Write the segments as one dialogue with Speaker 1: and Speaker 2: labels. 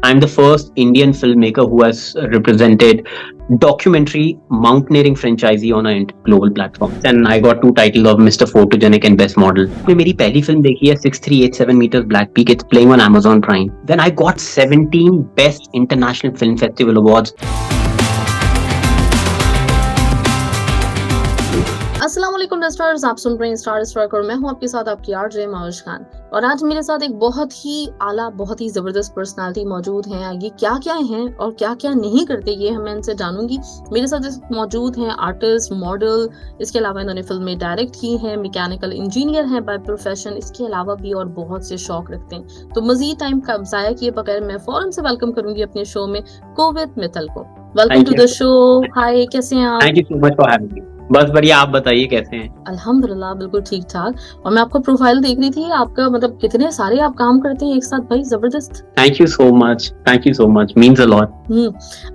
Speaker 1: I'm the first Indian filmmaker who has represented documentary mountaineering franchisee on a global platform. And I got two titles of Mr. Photogenic and Best Model. आपने मेरी पहली film देखी है 6387 meters Black Peak. It's playing on Amazon Prime. Then I got 17 Best International Film Festival Awards.
Speaker 2: अस्सलाम वालेकुम stars, आप सुन रहे हैं स्टार स्ट्राइक और मैं हूं आपके साथ आपकी आरजे माविश खान। और आज मेरे साथ एक बहुत ही आला, बहुत ही जबरदस्त पर्सनालिटी मौजूद हैं। ये क्या क्या हैं और क्या क्या नहीं करते, ये मैं इनसे जानूंगी। मेरे साथ मौजूद हैं आर्टिस्ट, मॉडल, इसके अलावा इन्होंने फिल्में डायरेक्ट की हैं, मैकेनिकल इंजीनियर हैं बाय प्रोफेशन, इसके अलावा भी और बहुत से शौक रखते हैं। तो मजीद टाइम का ज़ाया किए बगैर मैं फौरन से वेलकम करूंगी अपने शो में कोविद मित्तल को। Welcome to the show. Hi, कैसे हैं आप?
Speaker 1: Thank you so much for having me. बस बढ़िया, आप बताइए कैसे हैं?
Speaker 2: अल्हम्दुलिल्लाह बिल्कुल ठीक ठाक। और मैं आपका प्रोफाइल देख रही थी, आपका मतलब कितने सारे आप काम करते हैं एक साथ, भाई जबरदस्त।
Speaker 1: Thank you so much, means a lot.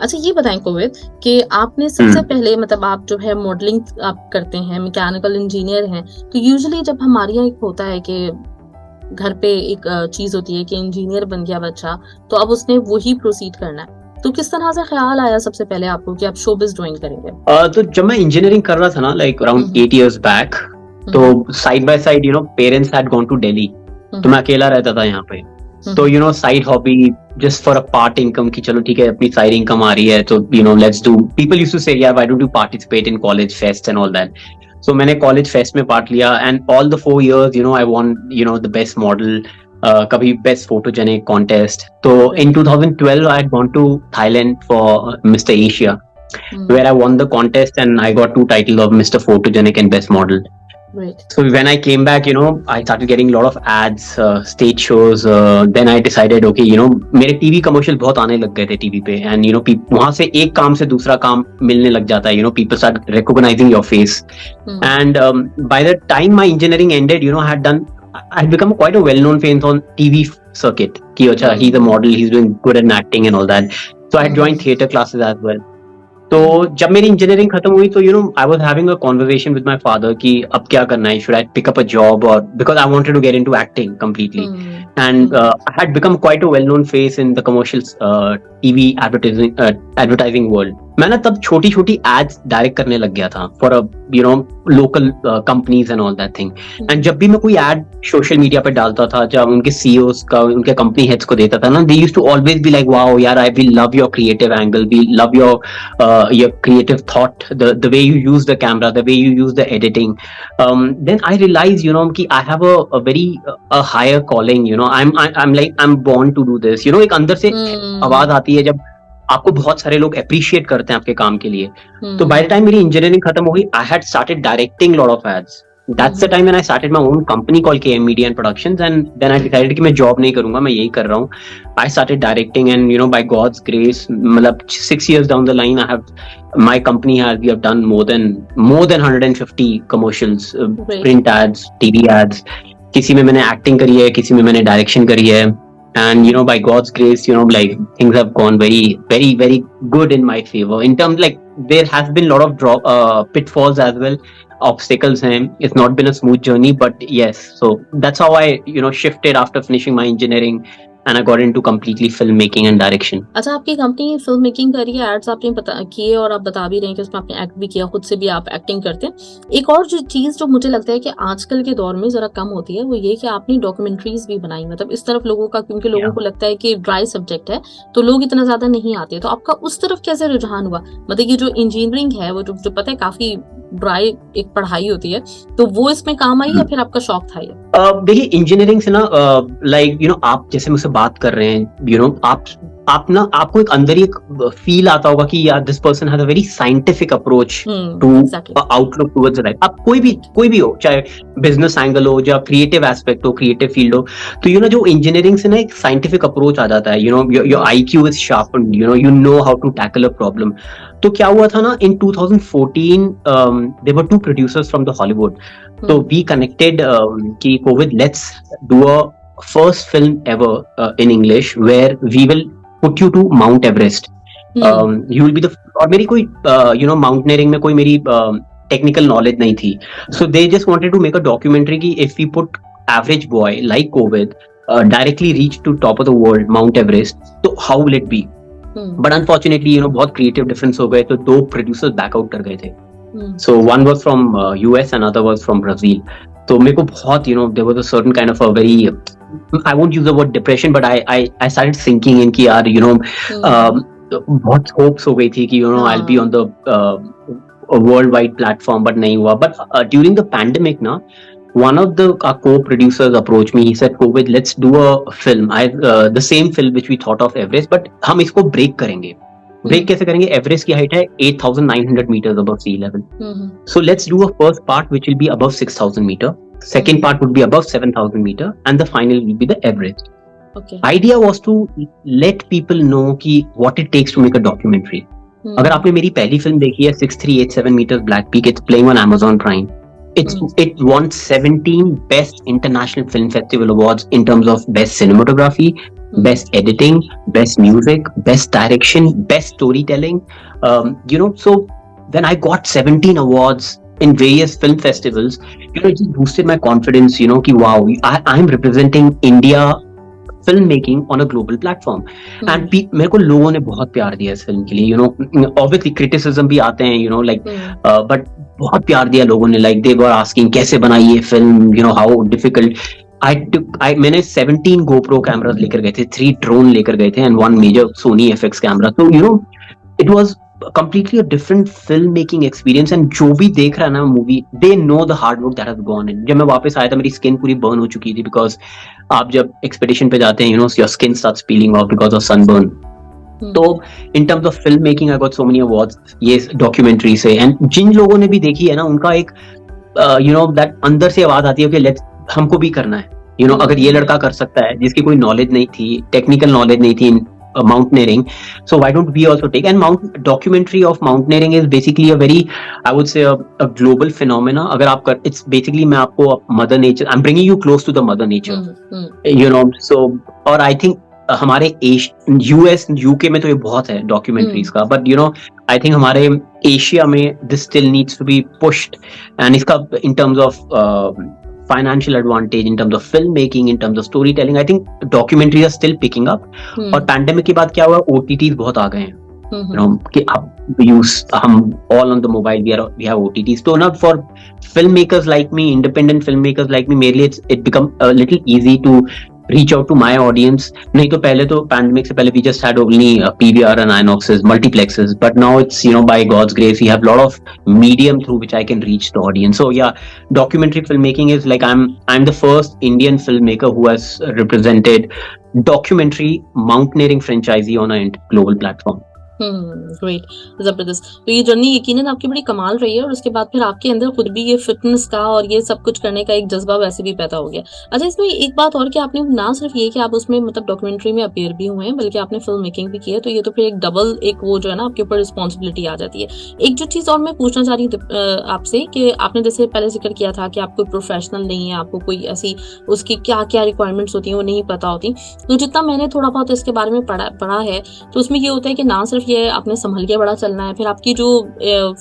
Speaker 2: अच्छा, ये बताएं कोविद कि आपने सबसे पहले मतलब आप जो है मॉडलिंग आप करते हैं, मैकेनिकल इंजीनियर हैं, तो यूजुअली जब हमारे यहाँ एक होता है कि घर पे एक चीज होती है कि इंजीनियर बन गया बच्चा, तो अब उसने वही प्रोसीड करना है। तो किस तरह से ख्याल आया सबसे पहले आपको कि आप शोबिज ज्वाइन करेंगे? तो
Speaker 1: जब मैं इंजीनियरिंग कर रहा था ना, लाइक अराउंड 8 years बैक, तो side by side parents had gone to Delhi, तो मैं अकेला रहता था यहाँ पे। तो side hobby just for a part income की चलो ठीक है, अपनी साइड इनकम आ रही है तो let's do. People used to say यार why don't you participate in college fest and all that. So मैंने कॉलेज फेस्ट में पार्ट लिया and all the 4 years I won the best model, कभी best photogenic contest. तो in 2012 I had gone to Thailand for Mr. Asia, where I won the contest and I got 2 titles of Mr. Photogenic and Best Model.
Speaker 2: Right.
Speaker 1: So when I came back, I started getting a lot of ads, stage shows. Then I decided, okay, मेरे TV commercial बहुत आने लग गए थे TV पे, and वहां से एक काम से दूसरा काम मिलने लग जाता है. People start recognizing your face. And by the time my engineering ended, I had become quite a well-known face on TV circuit. कि अच्छा, he's a model, he's doing good at acting and all that. So I had joined theatre classes as well. तो जब मेरी engineering खत्म हुई तो I was having a conversation with my father कि अब क्या करना है, should I pick up a job, or because I wanted to get into acting completely. And I had become quite a well-known face in the commercial TV advertising world. मैं ना तब छोटी छोटी एड्स डायरेक्ट करने लग गया था for local companies and all that thing. And जब भी मैं कोई एड सोशल मीडिया पे डालता था, जब उनके सीईओस का, उनके कंपनी हेड्स को देता था ना, they used to always be like wow यार, I will love your creative angle, we love your creative thought, the way you use the camera, the way you use the editing. Then I realise कि I have a very higher calling, I am born to do this. एक अंदर से आवाज आती है जब आपको बहुत सारे लोग अप्रिशिएट करते हैं आपके काम के लिए। तो बाय द टाइम मेरी इंजीनियरिंग खत्म हो गई, I had started directing lot of ads. That's the time when I started my own company called KM media and productions, and then I decided कि मैं जॉब नहीं करूंगा, मैं यही कर रहा हूँ। I started directing and by God's grace, मतलब 6 years down the line I have my company has we have done more than 150 commercials, print ads, TV ads. किसी में मैंने एक्टिंग करी है, किसी में मैंने डायरेक्शन करी है। And by God's grace, like things have gone very, very, very good in my favor. In terms, like there has been a lot of pitfalls as well, obstacles, and it's not been a smooth journey. But yes, so that's how I shifted after finishing my engineering. And I got into completely filmmaking and direction.
Speaker 2: अच्छा, आपकी company film making करी है, ads आपने किए और आप बता भी रहे हैं कि उसमें आपने एक्ट भी किया, खुद से भी आप एक्टिंग करते हैं। एक और जो चीज जो मुझे लगता है कि आजकल के दौर में जरा कम होती है, वो ये कि आपने डॉक्यूमेंट्रीज भी बनाई। मतलब इस तरफ लोगों का, क्योंकि लोगों को लगता है कि ड्राई सब्जेक्ट है तो लोग इतना ज्यादा नहीं आते, तो आपका उस तरफ कैसे रुझान हुआ? मतलब ये जो इंजीनियरिंग है वो जो पता है काफी ड्राई एक पढ़ाई होती है, तो वो इसमें काम आई या फिर आपका शौक था ये?
Speaker 1: देखिए, इंजीनियरिंग से ना लाइक आप जैसे मुझसे बात कर रहे हैं, आपको एक अंदर ही एक फील आता होगा कि यार this person has a very scientific approach to outlook towards life. आप कोई भी हो, चाहे बिजनेस एंगल हो या क्रिएटिव एस्पेक्ट हो, क्रिएटिव फील्ड हो, तो जो इंजीनियरिंग से ना एक साइंटिफिक अप्रोच आ जाता है। Your IQ is sharpened, you know how to tackle a problem. तो क्या हुआ था ना, in 2014 there were 2 producers from the Hollywood. So we connected कि COVID, let's do a first film ever in English where we will put you to Mount Everest. You will be the, और मेरी कोई mountaineering में कोई मेरी technical knowledge नहीं थी. So they just wanted to make a documentary कि if we put average boy like COVID directly reach to top of the world, Mount Everest. So how will it be? But unfortunately, बहुत creative difference हो गए, तो 2 producers back out कर गए थे. So one was from US, another was from Brazil. तो मेरे को बहुत, there was a certain kind of a very, I won't use the word depression, but I started sinking in कि यार, बहुत hopes हो गई थी कि, I'll be on the a worldwide platform, but नहीं हुआ. But during the pandemic ना, one of our co-producers approached me. He said, "COVID, let's do a film. The same film which we thought of Everest, but हम इसको break करेंगे. Break कैसे करेंगे? Everest की height है 8,900 meters above sea level. So let's do a first part which will be above 6,000 meter. Second part would be above 7,000 meter, and the final will be the Everest." Okay. Idea was to let people know कि what it takes to make a documentary. अगर आपने मेरी पहली film देखी है 6387 meters Black Peak, it's playing on Amazon Prime. It won 17 best international film festival awards in terms of best cinematography, best editing, best music, best direction, best storytelling. So when I got 17 awards in various film festivals, it just boosted my confidence, कि wow, I'm representing India filmmaking on a global platform. And मेरे को लोगों ने बहुत प्यार दिया इस film के लिए, obviously criticism भी आते हैं, but बहुत प्यार दिया लोगों ने, like they were asking कैसे बनाई ये फिल्म, how difficult. मैंने 17 GoPro cameras लेकर गए थे, 3 drone लेकर गए थे, and 1 major Sony FX camera. So it was completely a different filmmaking experience. And जो भी देख रहा है ना movie, they know the hard work that has gone in. जब मैं वापस आया था मेरी स्किन पूरी बर्न हो चुकी थी, because आप जब एक्सपेडिशन पे जाते हैं, your skin starts peeling off because of sunburn. तो in terms of filmmaking I got so many awards ये डॉक्यूमेंट्री से. and जिन लोगों ने भी देखी है ना, उनका एक that अंदर से आवाज आती है कि हमको भी करना है, अगर ये लड़का कर सकता है जिसकी कोई नॉलेज नहीं थी, टेक्निकल नॉलेज नहीं थी mountaineering, so why don't we also take? And documentary of mountaineering is basically a very, I would say, a global phenomena. अगर आप it's basically मैं आपको mother nature, I'm bringing you close to the mother nature, so. और I think हमारे US UK में तो ये बहुत है documentaries का, but I think हमारे एशिया में this still needs to be pushed. And इसका in terms of financial advantage, in terms of filmmaking, in terms of storytelling, I think documentaries are still picking up. और pandemic के बाद क्या हुआ, OTTs बहुत आ गए हैं, कि आप हम all on the mobile, we have OTTs. So now for filmmakers like me, independent filmmakers like me, मेरे लिए it become a little easy to reach out to my audience. नहीं तो पहले तो pandemic से पहले we just had only PVR and Inoxes, multiplexes, but now it's by God's grace we have a lot of medium through which I can reach the audience. So yeah, documentary filmmaking is like I'm the first Indian filmmaker who has represented documentary mountaineering franchisee on a global platform.
Speaker 2: Great, जबरदस्त. तो ये journey यकीनन आपकी बड़ी कमाल रही है, और उसके बाद फिर आपके अंदर खुद भी ये फिटनेस का और ये सब कुछ करने का एक जज्बा वैसे भी पैदा हो गया. अच्छा, इसमें एक बात और कि आपने ना सिर्फ ये कि आप उसमें मतलब डॉक्यूमेंट्री में अपीयर भी हुए हैं, बल्कि आपने फिल्म मेकिंग भी की है, तो ये तो फिर एक डबल एक वो जो है ना आपके ऊपर रिस्पॉन्सिबिलिटी आ जाती है. एक जो चीज़ और मैं पूछना चाह रही हूँ आपसे कि आपने जैसे पहले जिक्र किया था कि आप कोई प्रोफेशनल नहीं है, आपको कोई ऐसी उसकी क्या क्या रिक्वायरमेंट्स होती हैं वो नहीं पता होती. तो जितना मैंने थोड़ा बहुत इसके बारे में पढ़ा है, तो उसमें ये होता है कि ना सिर्फ ये आपने संभल के बड़ा चलना है, फिर आपकी जो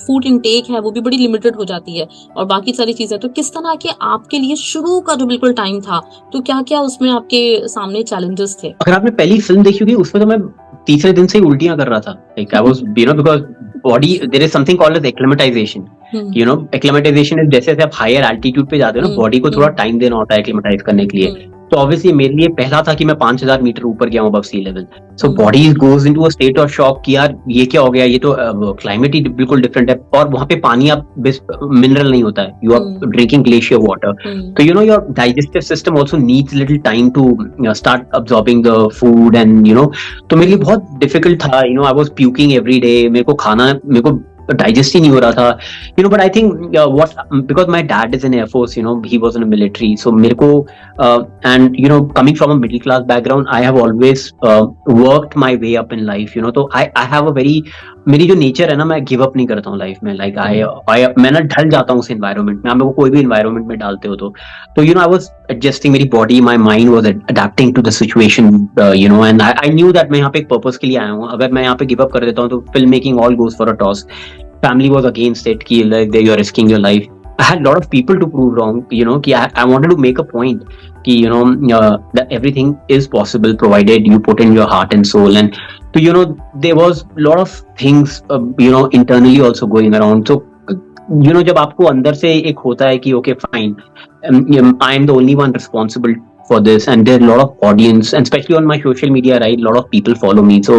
Speaker 2: फूड इनटेक है वो भी बड़ी लिमिटेड हो जाती है, और बाकी सारी चीजें. तो किस तरह के आपके लिए शुरू का जो बिल्कुल टाइम था, तो क्या क्या उसमें आपके सामने चैलेंजेस थे?
Speaker 1: अगर आपने पहली फिल्म देखी होगी, उसमें तो मैं तीसरे दिन से ही उल्टियां कर रहा था. Like I was, because body, there is something called as acclimatization. Acclimatization is जैसे आप हायर एल्टीट्यूड पे जाते हो ना, बॉडी को थोड़ा टाइम देना होता है एक्लिमेटाइज करने के लिए. तो ऑब्वियसली मेरे लिए पहला था कि मैं 5,000 मीटर ऊपर गया हूँ above sea level. So body goes into a state of shock कि यार ये क्या हो गया, ये तो क्लाइमेट ही बिल्कुल डिफरेंट है, और वहाँ पे पानी आप मिनरल नहीं होता है, you are drinking glacier water. तो your digestive system also needs little time to start absorbing the food, and तो मेरे लिए बहुत डिफिकल्ट था. I was puking every day, मेरे को डाइजेस्ट ही नहीं हो रहा था, but I think because my dad is in Air Force, he was in the military, so मेरे को and coming from a middle class background, I have always worked my way up in life, तो I have a very, मेरी जो nature है ना, मैं give up नहीं करता हूँ लाइफ में. लाइक मैं ना ढल जाता हूँ उस एनवायरमेंट में. आप मेरे को कोई भी एनवायरमेंट में डालते हो तो आई वाज एडजस्टिंग, मेरी body, my mind was adapting to the situation, and I knew that मैं यहाँ पे एक पर्पस के लिए आया हूँ. अगर मैं यहाँ पे गिव अप कर देता हूँ तो film making all goes for a toss. Family was against it कि you are risking your life. I had a lot of people to prove wrong, कि I wanted to make a point कि that everything is possible provided you put in your heart and soul. And so there was a lot of things internally also going around. So जब आपको अंदर से एक होता है कि okay fine, I am the only one responsible for this, and there's a lot of audience, and especially on my social media, right, a lot of people follow me. So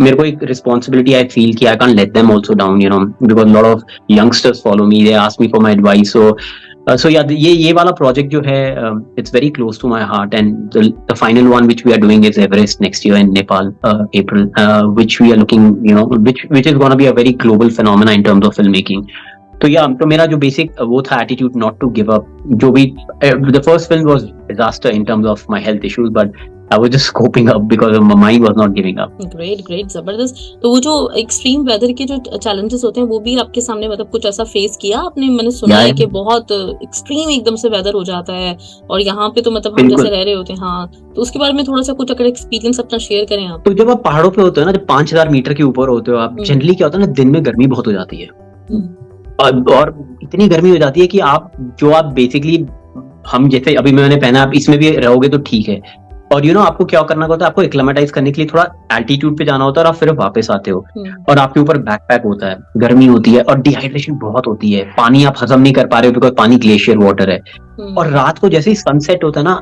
Speaker 1: मेरे को एक responsibility I feel कि I can't let them also down, because a lot of youngsters follow me, they ask me for my advice. So yeah, ये वाला project जो है, it's very close to my heart, and the final one which we are doing is Everest next year in Nepal, April, which we are looking, which is going to be a very global phenomena in terms of filmmaking. तो या तो मेरा जो basic वो था attitude not to give up, जो भी the first film was disaster in terms of my health issues, but I was just coping up because my mind was not giving up.
Speaker 2: Great जबरदस्त. तो वो जो extreme weather के जो challenges होते हैं वो भी आपके सामने, मतलब कुछ ऐसा फेस किया आपने? मैंने सुना है कि बहुत एक्सट्रीम एकदम से वेदर हो जाता है, और यहाँ पे तो मतलब हम जैसे रह रहे होते हैं. हाँ, तो उसके बारे में थोड़ा सा कुछ अगर एक्सपीरियंस अपना शेयर करें आप.
Speaker 1: तो जब आप पहाड़ों पे होते हो ना, जब 5000 मीटर के ऊपर होते हो आप, जनरली क्या होता है ना, दिन में गर्मी बहुत हो जाती है, और इतनी गर्मी हो जाती है कि आप बेसिकली, हम जैसे अभी मैंने पहना, आप इसमें भी रहोगे तो ठीक है, और आपको क्या करना होता है, आपको एक्लेमेटाइज करने के लिए थोड़ा एल्टीट्यूड पे जाना होता है, और आप फिर वापस आते हो, और आपके ऊपर बैकपैक होता है, गर्मी होती है, और डिहाइड्रेशन बहुत होती है, पानी आप हजम नहीं कर पा रहे हो बिकॉज पानी ग्लेशियर वाटर है, और रात को जैसे ही सनसेट होता है ना,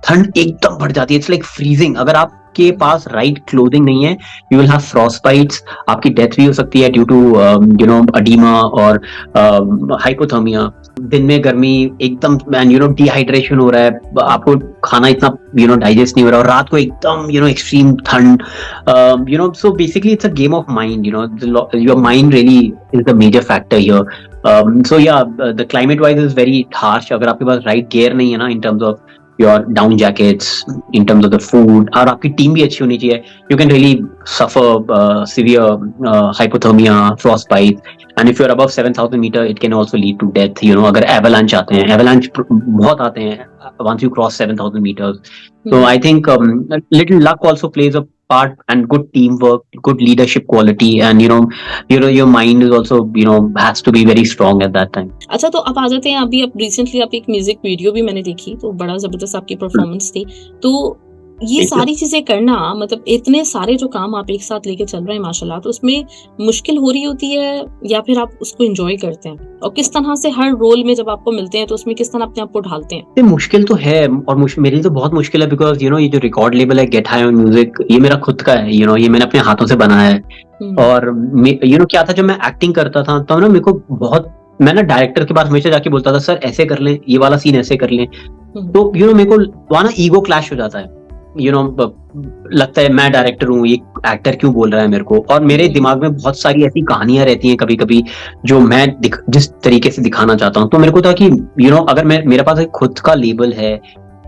Speaker 1: ठंड एकदम बढ़ जाती है, इट्स लाइक फ्रीजिंग. अगर आपके पास राइट क्लोथिंग नहीं है, you will have Frost bytes, आपकी डेथ भी हो सकती है ड्यू टू अडीमा और हाइपोथर्मिया. दिन में गर्मी एकदम, डिहाइड्रेशन हो रहा है, आपको खाना इतना डाइजेस्ट नहीं हो रहा, और रात को एकदम एक्सट्रीम ठंड. So basically it's a game of mind. Your mind really is the major factor here. So yeah the climate wise is very harsh. अगर आपके पास राइट गियर नहीं है ना, in terms of your down jackets, in terms of the food, और आपकी team भी अच्छी होनी चाहिए, you can really suffer severe hypothermia, frostbite, and if you're above 7,000 meter, it can also lead to death. अगर avalanche आते हैं, avalanche बहुत आते हैं once you cross 7,000 meters. So I think little luck also plays a part, and good teamwork, good leadership quality, and your mind is also has to be very strong at that time.
Speaker 2: अच्छा, तो अब आ जाते हैं, अभी आप recently आप एक music video भी मैंने देखी, तो बड़ा जबरदस्त आपकी परफॉर्मेंस थी. तो ये सारी चीजें करना, मतलब इतने सारे जो काम आप एक साथ लेके चल रहे हैं माशाल्लाह, तो उसमें मुश्किल हो रही होती है या फिर आप उसको एंजॉय करते हैं? और किस तरह से हर रोल में जब आपको मिलते हैं तो उसमें किस तरह अपने आप को ढालते हैं?
Speaker 1: मुश्किल तो है, और मेरे लिए तो बहुत मुश्किल है, बिकॉज ये जो रिकॉर्ड लेबल है गेट हाई ऑन म्यूजिक, ये मेरा खुद का है. ये मैंने अपने हाथों से बनाया है. और क्या था, जब मैं एक्टिंग करता था तो मेरे को बहुत, मैं ना डायरेक्टर के पास हमेशा जाके बोलता था, सर ऐसे कर लें, ये वाला सीन ऐसे कर लें. तो मेरे को वहां ना ईगो क्लैश हो जाता है. लगता है मैं डायरेक्टर हूँ, ये एक्टर क्यों बोल रहा है मेरे को. और मेरे दिमाग में बहुत सारी ऐसी कहानियां रहती हैं कभी कभी, जो मैं जिस तरीके से दिखाना चाहता हूँ. तो मेरे को था कि अगर मेरे पास एक खुद का लेबल है,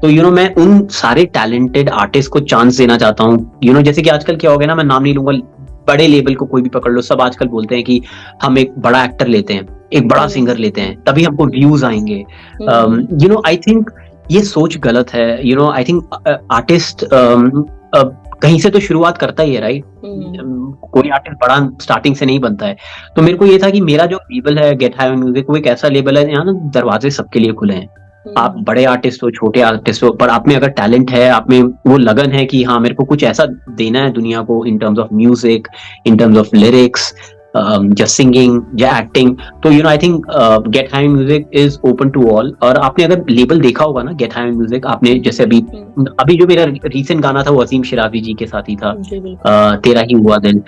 Speaker 1: तो मैं उन सारे टैलेंटेड आर्टिस्ट को चांस देना चाहता हूँ. जैसे कि आजकल क्या हो गया ना, मैं नाम नहीं लूंगा, बड़े लेवल को कोई भी पकड़ लो, सब आजकल बोलते हैं कि हम एक बड़ा एक्टर लेते हैं, एक बड़ा सिंगर लेते हैं, तभी हमको व्यूज आएंगे. आई थिंक ये सोच गलत है. आई थिंक आर्टिस्ट कहीं से तो शुरुआत करता ही है, राइट? कोई आर्टिस्ट बड़ा स्टार्टिंग से नहीं बनता है. तो मेरे को ये था कि मेरा जो लेबल है गेट हाई ऑन म्यूजिक, वो एक ऐसा लेबल है यहाँ ना दरवाजे सबके लिए खुले हैं. आप बड़े आर्टिस्ट हो, छोटे आर्टिस्ट हो, पर आप में अगर टैलेंट है, आप में वो लगन है कि हाँ मेरे को कुछ ऐसा देना है दुनिया को, इन terms of music, in terms of lyrics, just singing या acting, तो I think Get High Music is open to all. और आपने अगर लेबल देखा होगा ना Get High Music, आपने जैसे अभी जो मेरा रीसेंट गाना था वो अजीम शिराजी जी के साथ ही था, तेरा ही हुआ दिल.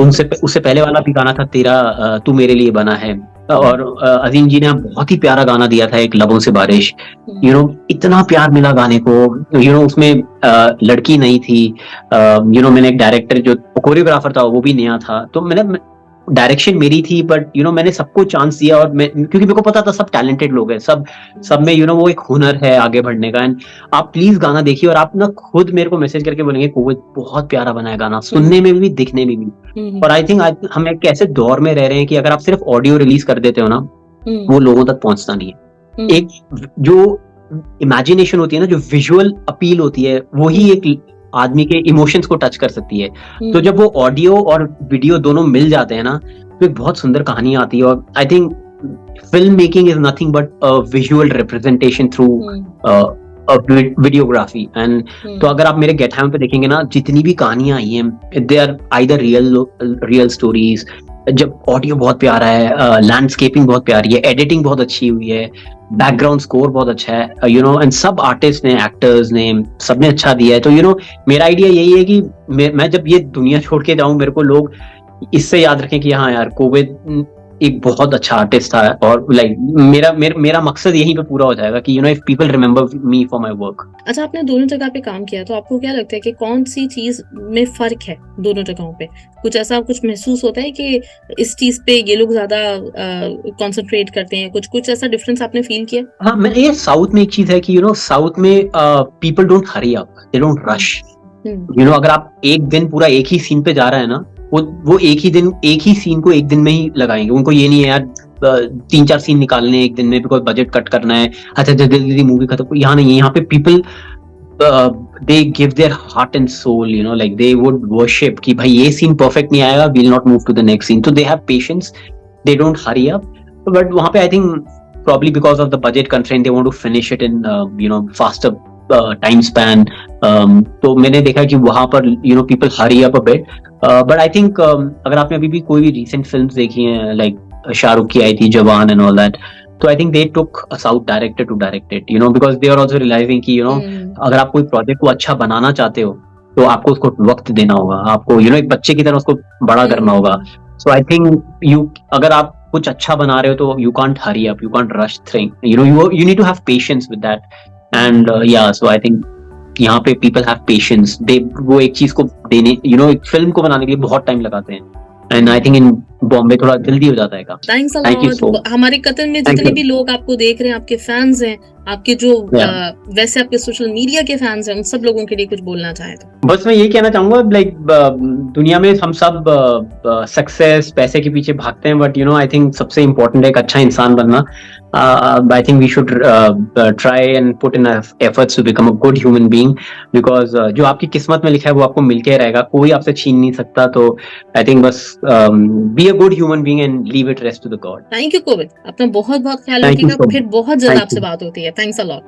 Speaker 1: उससे पहले वाला भी गाना था तेरा तू मेरे लिए बना है, और अजीम जी ने बहुत ही प्यारा गाना दिया था एक लबों से बारिश. इतना प्यार मिला गाने को. उसमें लड़की नहीं थी. मैंने एक डायरेक्टर, जो कोरियोग्राफर था वो भी नया था, तो मैंने डायरेक्शन मेरी थी, बट मैंने सबको चांस दिया. और क्योंकि मेरे को पता था सब टैलेंटेड लोग हैं, सब में वो एक हुनर है आगे बढ़ने का. एंड आप प्लीज गाना देखिए, और आप ना खुद मेरे को मैसेज करके बोलेंगे कोविड बहुत प्यारा बना है गाना, सुनने में भी दिखने में भी. और आई थिंक हम एक ऐसे दौर में रह रहे हैं कि अगर आप सिर्फ ऑडियो रिलीज कर देते हो ना, वो लोगों तक पहुंचता नहीं है. एक जो इमेजिनेशन होती है ना, जो विजुअल अपील होती है, वही एक आदमी के इमोशंस को टच कर सकती है. तो जब वो ऑडियो और वीडियो दोनों मिल जाते हैं ना, तो एक बहुत सुंदर कहानी आती है. और I think film making is nothing but visual representation through videography and तो अगर आप मेरे गेट हैम पे देखेंगे ना, जितनी भी कहानियां आई हैं, they are either real stories. जब ऑडियो बहुत प्यारा है, लैंडस्केपिंग बहुत प्यारी है, एडिटिंग बहुत अच्छी हुई है, बैकग्राउंड स्कोर बहुत अच्छा है, एंड सब आर्टिस्ट ने, एक्टर्स ने, सबने अच्छा दिया है। तो मेरा आइडिया यही है कि मैं जब ये दुनिया छोड़ के जाऊं, मेरे को लोग इससे याद रखें कि हाँ यार, कोविड एक बहुत अच्छा आर्टिस्ट था, और लाइक मेरा मकसद यहीं पे पूरा हो जाएगा कि if people remember me for my work.
Speaker 2: अच्छा, आपने दोनों जगह पे काम किया, तो आपको क्या लगता है कि कौन सी चीज में फर्क है दोनों जगहों पे? कुछ ऐसा कुछ महसूस होता है कि इस चीज पे ये लोग ज्यादा कंसंट्रेट करते हैं, कुछ ऐसा डिफरेंस आपने फील किया?
Speaker 1: हाँ, मैं ये साउथ में एक चीज है कि साउथ में people don't hurry up, they don't rush. अगर आप एक दिन पूरा एक ही सीन पे जा रहे हैं ना, वो एक ही सीन को एक दिन में ही लगाएंगे। उनको ये नहीं है यार 3-4 सीन निकालने एक दिन में, बिकॉज बजट कट करना है, अच्छा जल्दी जल्दी मूवी खत्म। यहाँ नहीं है, यहाँ पे people they give their heart and soul, like they would worship कि भाई ये सीन परफेक्ट नहीं आएगा, we will not move to the next scene. तो they have patience, they don't hurry up. But वहां पे I think probably because of the budget constraint they want to finish it in faster time span. तो मैंने देखा कि वहां पर people hurry up a bit, but I think अगर आपने अभी भी कोई भी recent films देखी हैं, like शाहरुख की आई थी जवान and all that, तो I think they took a south director to direct it, because they are also realizing कि अगर आप कोई प्रोजेक्ट को अच्छा बनाना चाहते हो तो आपको उसको वक्त देना होगा, आपको एक बच्चे की तरह उसको बड़ा करना होगा। So I think अगर आप कुछ अच्छा बना रहे हो तो you can't hurry up, you can't rush things, you need to have patience with that. And so I think यहाँ पे people have patience, वो एक चीज को देने, एक फिल्म को बनाने के लिए बहुत टाइम लगाते हैं, and I think in Bombay थोड़ा जल्दी हो जाता है काम।
Speaker 2: Thanks a lot. हमारे कतर में जितने भी लोग आपको देख रहे हैं, आपके फैंस हैं, आपके जो वैसे आपके सोशल मीडिया के फैंस हैं, उन सब लोगों के लिए कुछ बोलना चाहे तो? बस मैं ये कहना चाहूंगा, लाइक दुनिया में हम सब सक्सेस पैसे के पीछे भागते हैं, बट आई थिंक सबसे इम्पोर्टेंट है एक अच्छा इंसान बनना। I think we should try and put in efforts to become a good human being, because जो आपकी किस्मत में लिखा है वो आपको मिलके रहेगा, कोई आपसे छीन नहीं सकता। तो I think बस be a good human being and leave it rest to the God. Thank you Kovind, अपना बहुत बहुत ख्याल रखिएगा, फिर बहुत जल्द आपसे बात होती है। Thanks a lot.